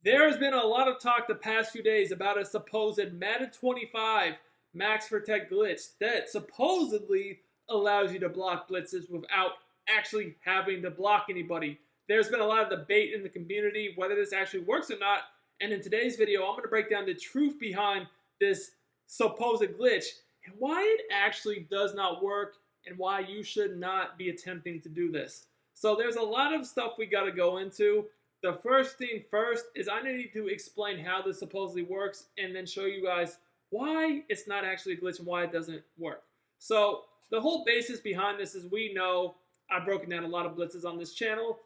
There has been a lot of talk the past few days about a supposed Madden 25 Max Protect glitch that supposedly allows you to block blitzes without actually having to block anybody. There's been a lot of debate in the community whether this actually works or not, and in today's video, I'm going to break down the truth behind this supposed glitch and why it actually does not work and why you should not be attempting to do this. So there's a lot of stuff we got to go into. The first thing first is I need to explain how this supposedly works and then show you guys why it's not actually a glitch and why it doesn't work. So the whole basis behind this is we know I've broken down a lot of blitzes on this channel.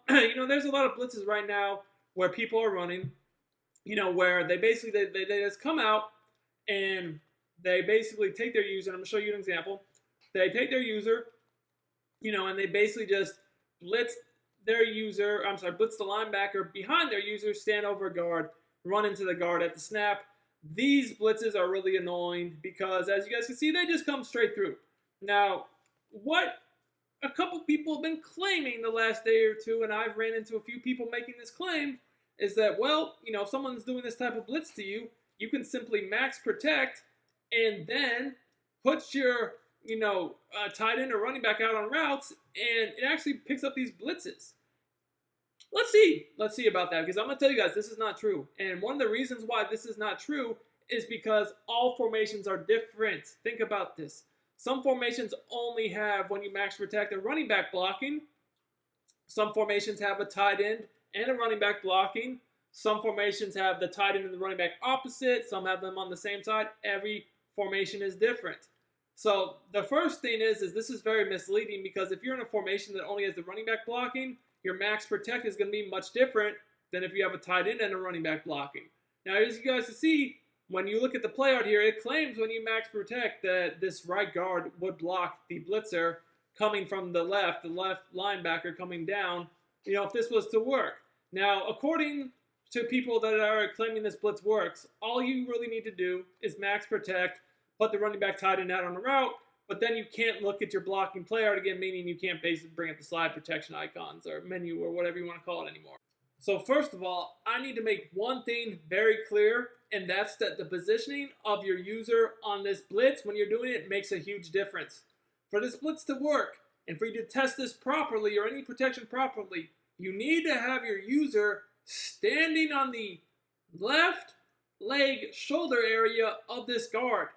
There's a lot of blitzes right now where people are running, where they basically they just come out and they basically take their user. And I'm gonna show you an example. They take their user, and they basically just blitz blitz the linebacker behind their user, stand over a guard, run into the guard at the snap. These blitzes are really annoying because, as you guys can see, they just come straight through. Now, what a couple people have been claiming the last day or two, and I've ran into a few people making this claim, is that, if someone's doing this type of blitz to you, you can simply max protect and then put your tight end or running back out on routes, and it actually picks up these blitzes. Let's see about that, because I'm going to tell you guys this is not true. And one of the reasons why this is not true is because all formations are different. Think about this. Some formations only have, when you max protect, a running back blocking. Some formations have a tight end and a running back blocking. Some formations have the tight end and the running back opposite. Some have them on the same side. Every formation is different. So the first thing is this is very misleading, because if you're in a formation that only has the running back blocking, your max protect is going to be much different than if you have a tight end and a running back blocking. Now, as you guys can see, when you look at the play out here, it claims when you max protect that this right guard would block the blitzer coming from the left linebacker coming down, if this was to work. Now, according to people that are claiming this blitz works, all you really need to do is max protect, put the running back tight end out on the route, but then you can't look at your blocking play art again, meaning you can't basically bring up the slide protection icons or menu or whatever you want to call it anymore. So first of all, I need to make one thing very clear, and that's that the positioning of your user on this blitz when you're doing it makes a huge difference. For this blitz to work, and for you to test this properly or any protection properly, you need to have your user standing on the left leg shoulder area of this guard.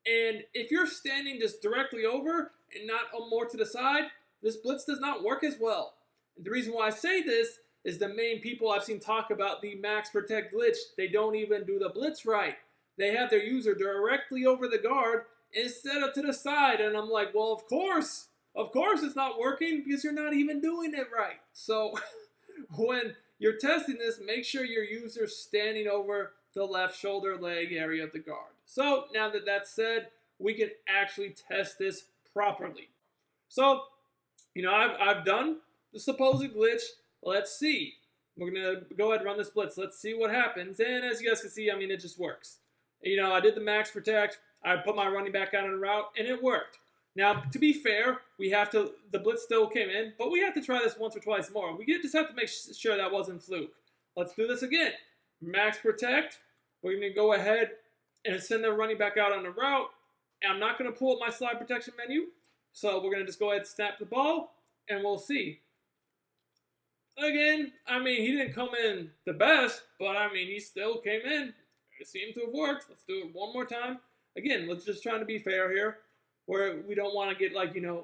And if you're standing just directly over and not more to the side, this blitz does not work as well. And the reason why I say this is the main people I've seen talk about the max protect glitch, they don't even do the blitz right. They have their user directly over the guard instead of to the side. And I'm like, well, of course it's not working, because you're not even doing it right. So when you're testing this, make sure your user's standing over the left shoulder leg area of the guard. So now that that's said, we can actually test this properly. So, I've done the supposed glitch. Let's see. We're going to go ahead and run this blitz. Let's see what happens. And as you guys can see, it just works. I did the max protect. I put my running back out on the route, and it worked. Now, to be fair, the blitz still came in, but we have to try this once or twice more. We just have to make sure that wasn't fluke. Let's do this again. Max protect. We're going to go ahead and send the running back out on the route. And I'm not going to pull up my slide protection menu. So we're going to just go ahead and snap the ball, and we'll see. Again, he didn't come in the best, but he still came in. It seemed to have worked. Let's do it one more time. Again, let's just try to be fair here, where we don't want to get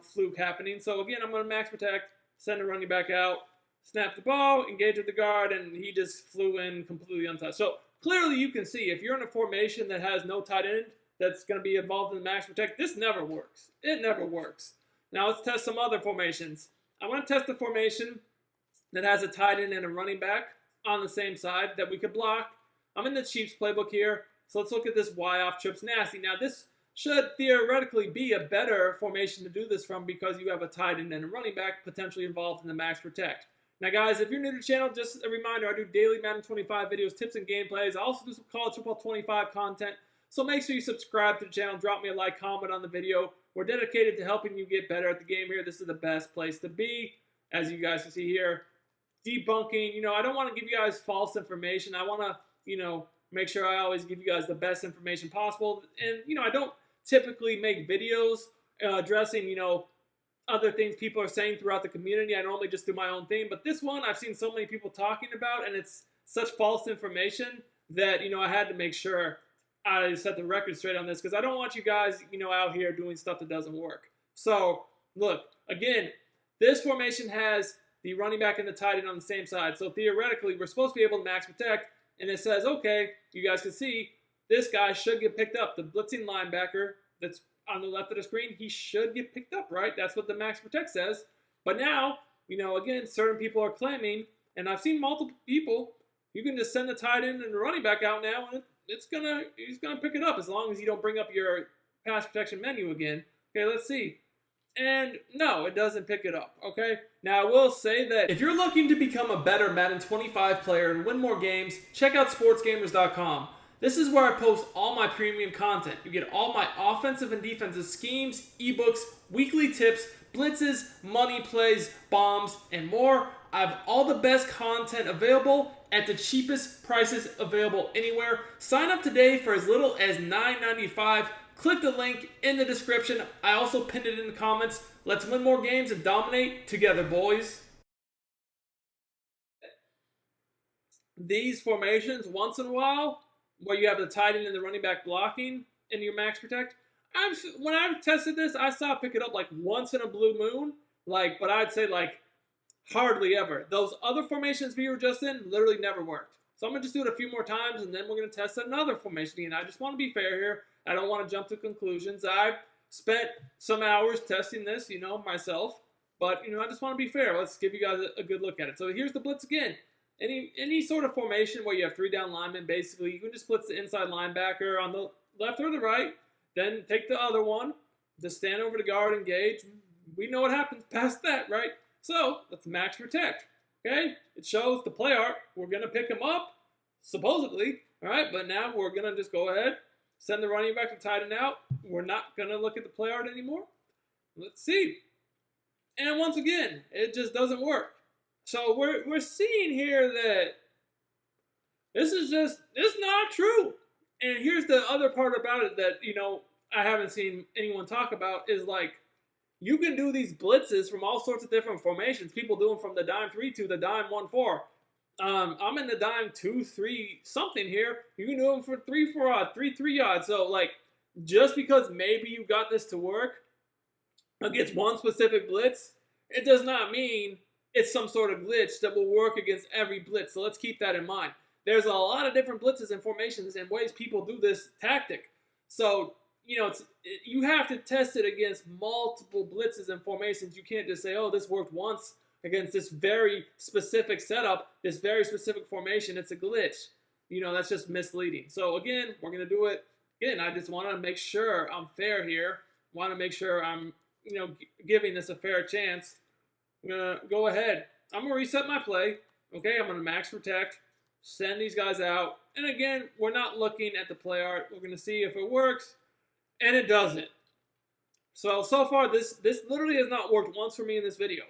fluke happening. So again, I'm going to max protect, send the running back out, snap the ball, engage with the guard, and he just flew in completely untouched. So clearly you can see, if you're in a formation that has no tight end that's going to be involved in the max protect, this never works. It never works. Now let's test some other formations. I want to test the formation that has a tight end and a running back on the same side that we could block. I'm in the Chiefs playbook here, so let's look at this Y off trips nasty. Now this should theoretically be a better formation to do this from, because you have a tight end and a running back potentially involved in the max protect. Now guys, if you're new to the channel, just a reminder, I do daily Madden 25 videos, tips and gameplays. I also do some college football 25 content, so make sure you subscribe to the channel, drop me a like, comment on the video. We're dedicated to helping you get better at the game here. This is the best place to be. As you guys can see here, debunking. I don't want to give you guys false information. I want to, make sure I always give you guys the best information possible. And, I don't typically make videos addressing, other things people are saying throughout the community. I normally just do my own thing. But this one I've seen so many people talking about, and it's such false information that, I had to make sure I set the record straight on this because I don't want you guys, out here doing stuff that doesn't work. So, look, again, this formation has the running back and the tight end on the same side. So theoretically, we're supposed to be able to max protect. And it says, okay, you guys can see this guy should get picked up. The blitzing linebacker that's on the left of the screen, he should get picked up, right? That's what the max protect says. But now, again, certain people are claiming, and I've seen multiple people, you can just send the tight end and the running back out now, and he's gonna pick it up as long as you don't bring up your pass protection menu again. Okay, let's see. And no, it doesn't pick it up, okay? Now, I will say that if you're looking to become a better Madden 25 player and win more games, check out sportsgamers.com. This is where I post all my premium content. You get all my offensive and defensive schemes, ebooks, weekly tips, blitzes, money plays, bombs, and more. I have all the best content available at the cheapest prices available anywhere. Sign up today for as little as $9.95. Click the link in the description. I also pinned it in the comments. Let's win more games and dominate together, boys. These formations, once in a while, where you have the tight end and the running back blocking in your max protect, when I've tested this, I saw it pick it up like once in a blue moon. But I'd say hardly ever. Those other formations we were just in literally never worked. So I'm going to just do it a few more times, and then we're going to test another formation again. I just want to be fair here. I don't want to jump to conclusions. I've spent some hours testing this, myself. But, I just want to be fair. Let's give you guys a good look at it. So here's the blitz again. Any sort of formation where you have 3 down linemen, basically, you can just blitz the inside linebacker on the left or the right. Then take the other one. Just stand over the guard, engage. We know what happens past that, right? So let's max protect. Okay? It shows the play art. We're going to pick him up, supposedly. All right? But now we're going to just go ahead. Send the running back to tight end out. We're not going to look at the play art anymore. Let's see. And once again, it just doesn't work. So we're seeing here that it's not true. And here's the other part about it that, I haven't seen anyone talk about is you can do these blitzes from all sorts of different formations. People do them from the dime 3-2, the dime 1-4. I'm in the dime 2-3 something here. You can do them for 3-4 odd, 3-3 odd. So just because maybe you got this to work against one specific blitz, it does not mean it's some sort of glitch that will work against every blitz. So let's keep that in mind. There's a lot of different blitzes and formations and ways people do this tactic. So, you have to test it against multiple blitzes and formations. You can't just say, oh, this worked once against this very specific setup, this very specific formation. It's a glitch. That's just misleading. So again, we're going to do it. Again, I just want to make sure I'm fair here. Want to make sure I'm, giving this a fair chance. I'm going to go ahead. I'm going to reset my play. Okay, I'm going to max protect. Send these guys out. And again, we're not looking at the play art. We're going to see if it works. And it doesn't. So far, this literally has not worked once for me in this video.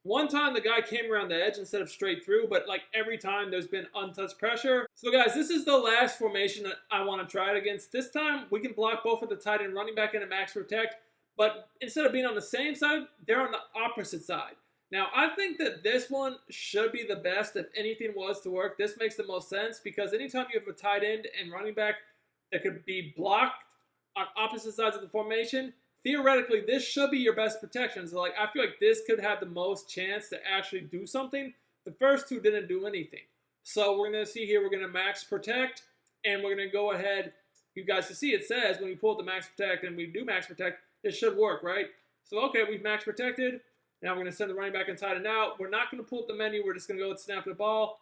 One time the guy came around the edge instead of straight through, but every time there's been untouched pressure. So guys, this is the last formation that I want to try it against. This time we can block both of the tight end running back and a max protect, but instead of being on the same side, they're on the opposite side. Now, I think that this one should be the best if anything was to work. This makes the most sense because anytime you have a tight end and running back that could be blocked on opposite sides of the formation, theoretically, this should be your best protection. So, I feel like this could have the most chance to actually do something. The first two didn't do anything. So, we're going to see here, we're going to max protect, and we're going to go ahead. You guys can see it says when we pull up the max protect and we do max protect, this should work, right? So, okay, we've max protected. Now, we're going to send the running back and tight end out. We're not going to pull up the menu. We're just going to go and snap the ball.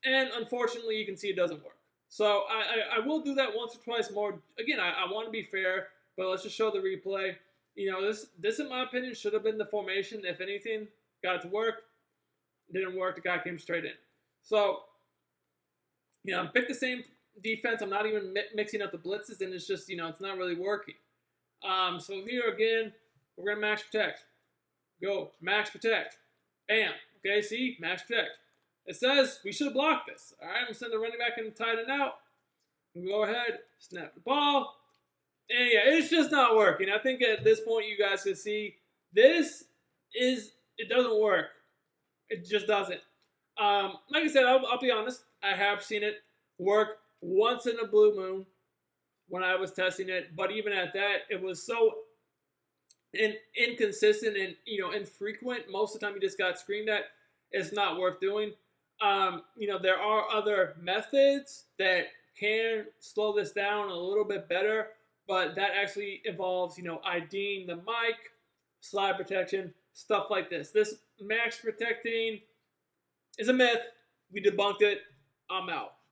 And, unfortunately, you can see it doesn't work. So, I will do that once or twice more. Again, I want to be fair. But let's just show the replay. This in my opinion should have been the formation. If anything, got it to work. Didn't work. The guy came straight in. So, I picked the same defense. I'm not even mixing up the blitzes, and it's just, it's not really working. So here again, we're gonna max protect. Go max protect. Bam. okay, see, max protect. It says we should block this. All right, we'll send the running back and tight end out. We'll go ahead, snap the ball. And yeah, it's just not working. I think at this point you guys can see it doesn't work. It just doesn't. Like I said, I'll be honest. I have seen it work once in a blue moon when I was testing it, but even at that, it was so inconsistent and infrequent. Most of the time, you just got screamed at. It's not worth doing. There are other methods that can slow this down a little bit better, but that actually involves IDing the mic, slide protection, stuff like this. This max protecting is a myth. We debunked it. I'm out.